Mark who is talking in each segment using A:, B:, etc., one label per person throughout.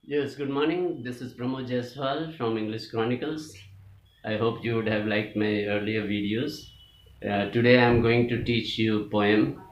A: Yes, good morning. This is Pramod Jaiswal from English Chronicles. I hope you would have liked my earlier videos. Today I am going to teach you a poem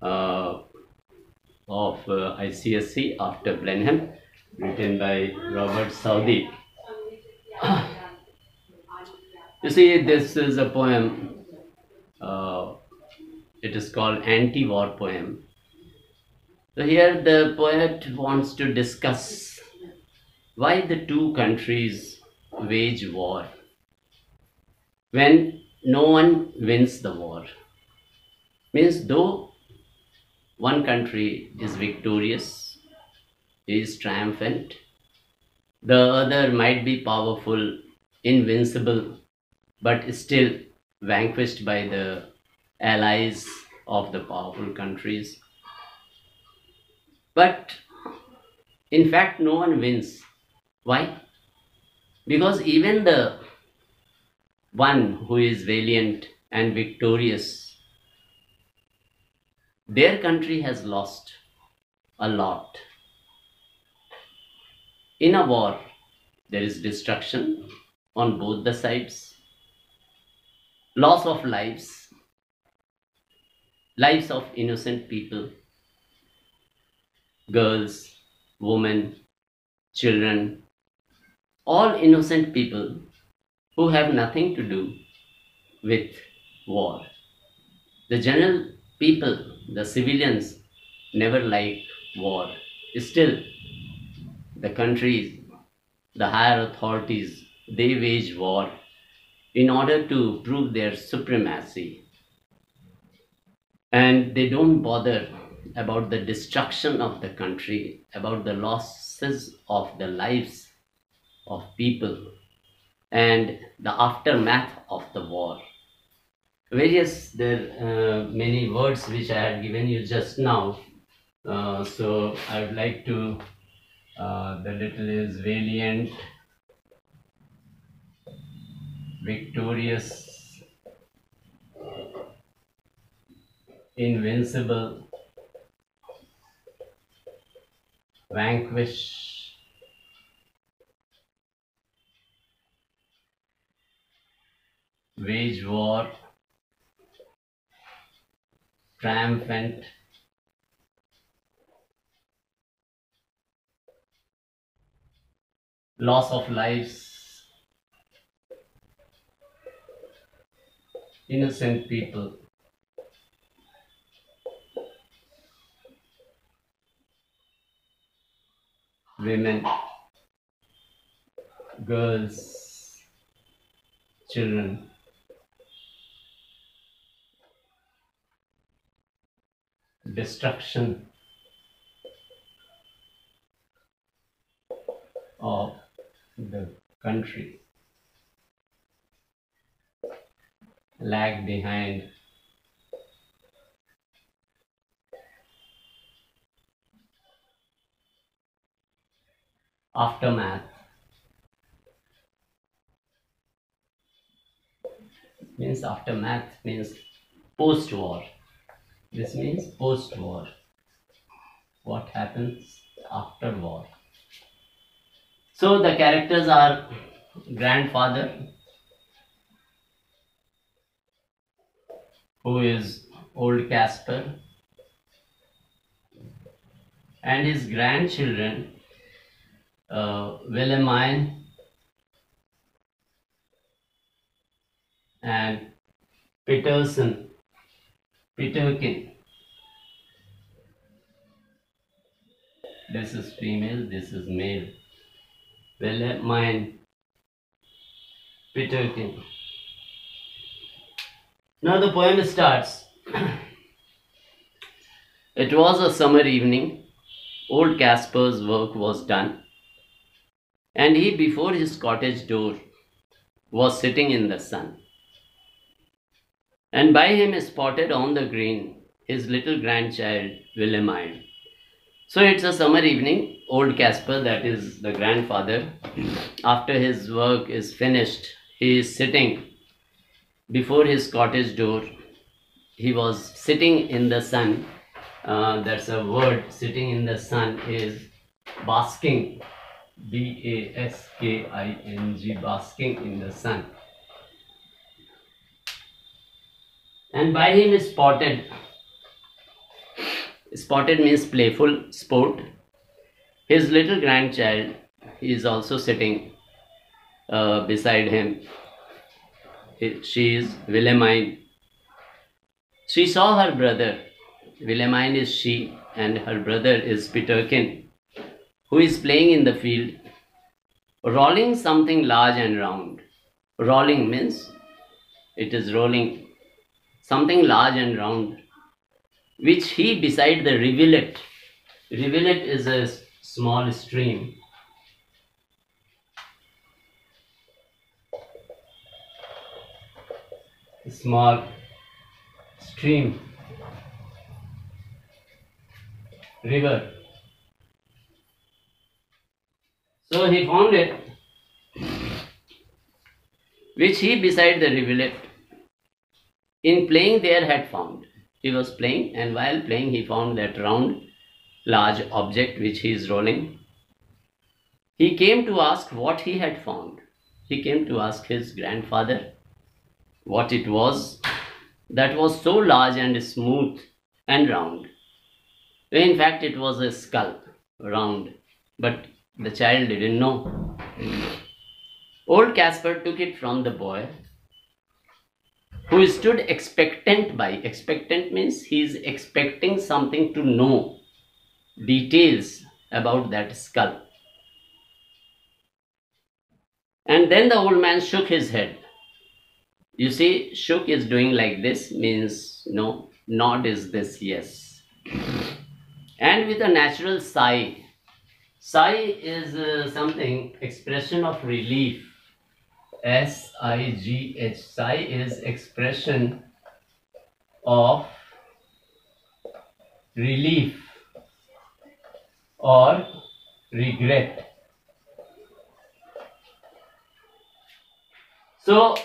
A: uh, of ICSC After Blenheim, written by Robert Southey. You see, this is a poem. Uh, it is called Anti-War Poem. So here the poet wants to discuss why the two countries wage war when no one wins the war. Means though one country is victorious, is triumphant, the other might be powerful, invincible, but still vanquished by the allies of the powerful countries. But in fact, no one wins. Why? Because even the one who is valiant and victorious, their country has lost a lot. In a war, there is destruction on both the sides, loss of lives, lives of innocent people, girls, women, children, all innocent people who have nothing to do with war. The general people, the civilians, never like war. Still, the countries, the higher authorities, they wage war in order to prove their supremacy. And they don't bother about the destruction of the country, about the losses of the lives of people, and the aftermath of the war. There many words which I had given you just now. So I would like to, the little is valiant, victorious, invincible, vanquish, wage war, triumphant, loss of lives, innocent people, women, girls, children, destruction of the country, lag behind, aftermath. Means aftermath means post-war. This means post-war. What happens after war? So the characters are grandfather, who is old Caspar, and his grandchildren, Wilhelmine and Peterson, Peterkin. This is female, this is male. Wilhelmine, Peterkin. Now the poem starts. It was a summer evening. Old Caspar's work was done, and he, before his cottage door, was sitting in the sun. And by him, spotted on the green, his little grandchild, Wilhelmine. So it's a summer evening. Old Caspar, that is the grandfather, after his work is finished, he is sitting before his cottage door. He was sitting in the sun. That's a word. Sitting in the sun is basking, basking, basking in the sun. And by him is spotted. Spotted means playful, sport. His little grandchild is also sitting beside him. She is Wilhelmine. She saw her brother. Wilhelmine is she, and her brother is Peterkin, who is playing in the field, rolling something large and round. Rolling means it is rolling something large and round, which he beside the rivulet. Rivulet is a small stream. Small stream, river. So he found it, which he beside the rivulet in playing there had found. He was playing, and while playing he found that round large object which he is rolling. He came to ask what he had found. He came to ask his grandfather what it was that was so large and smooth and round. In fact, it was a skull, round, but the child didn't know. Old Caspar took it from the boy, who stood expectant by. Expectant means he is expecting something to know, details about that skull. And then the old man shook his head. You see, shook is doing like this, means no, nod is this, yes. And with a natural sigh. Sigh is something, expression of relief. S-I-G-H. Sigh is expression of relief or regret. So,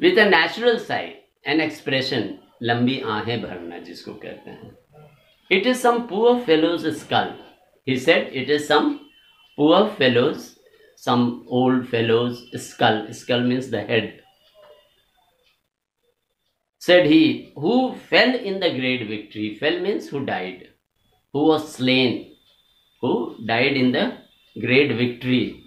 A: with a natural sigh, an expression, लंबी आहें भरना जिसको कहते हैं. It is some poor fellow's skull. He said it is some poor fellow's, some old fellow's skull. Skull means the head. Said he, who fell in the great victory. Fell means who died. Who was slain. Who died in the great victory.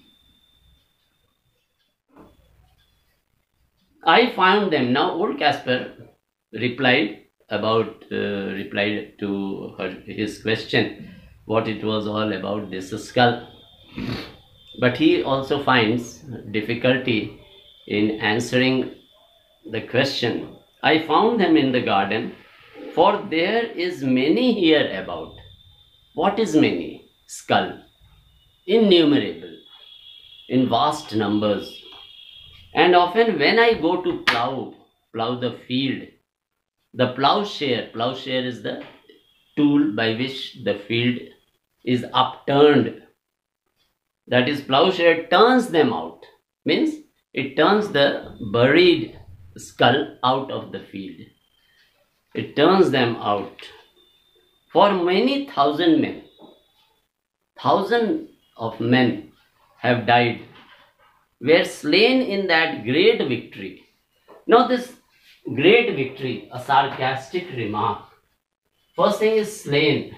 A: I found them. Now old Caspar replied to his question, what it was all about, this skull. But he also finds difficulty in answering the question. I found them in the garden, for there is many here about. What is many? Skull. Innumerable, in vast numbers. And often when I go to plow the field, the plowshare is the tool by which the field is upturned. That is, plowshare turns them out. Means it turns the buried skull out of the field. It turns them out. For many thousand men, thousands of men have died, were slain in that great victory. Now this great victory, a sarcastic remark. First thing is slain.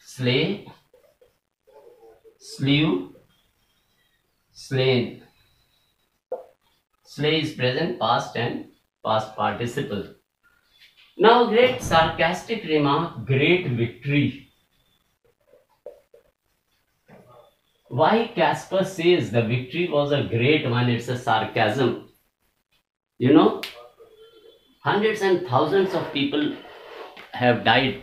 A: Slay, slew, slain. Slay is present, past and past participle. Now great sarcastic remark, great victory. Why Caspar says the victory was a great one? It's a sarcasm. You know, hundreds and thousands of people have died,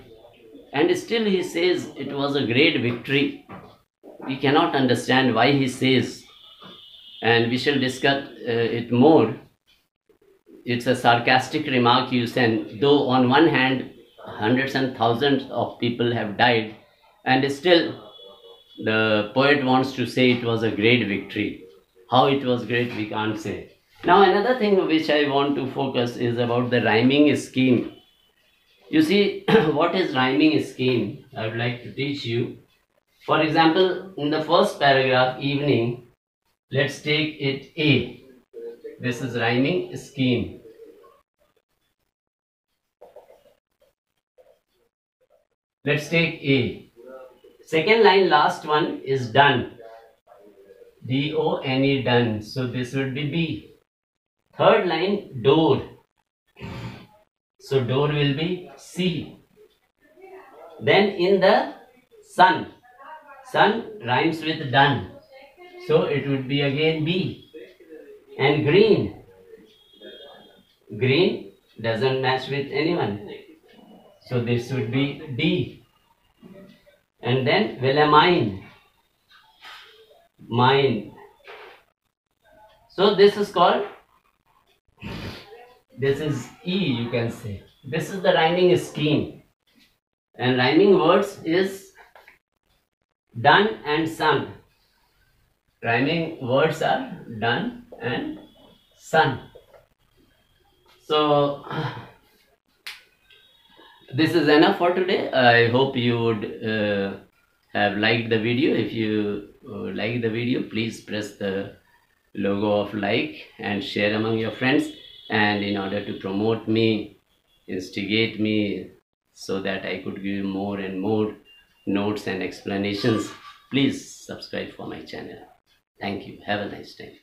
A: and still he says it was a great victory. We cannot understand why he says, and we shall discuss it more. It's a sarcastic remark you send, though on one hand hundreds and thousands of people have died, and still the poet wants to say it was a great victory. How it was great we can't say. Now another thing which I want to focus is about the rhyming scheme. You see, what is rhyming scheme? I would like to teach you. For example, in the first paragraph, evening, let's take it A. This is rhyming scheme. Let's take A. Second line, last one is done. D-O-N-E, done. So this would be B. Third line, door. So door will be C. Then in the sun. Sun rhymes with done. So it would be again B. And green. Green doesn't match with anyone. So this would be D. And then Wilhelmine. Mine. So this is called, this is E, you can say. This is the rhyming scheme. And rhyming words is done and sun. Rhyming words are done and sun. So this is enough for today. I hope you would have liked the video. If you like the video, please press the logo of like and share among your friends. And in order to promote me, instigate me, so that I could give more and more notes and explanations, please subscribe for my channel. Thank you. Have a nice day.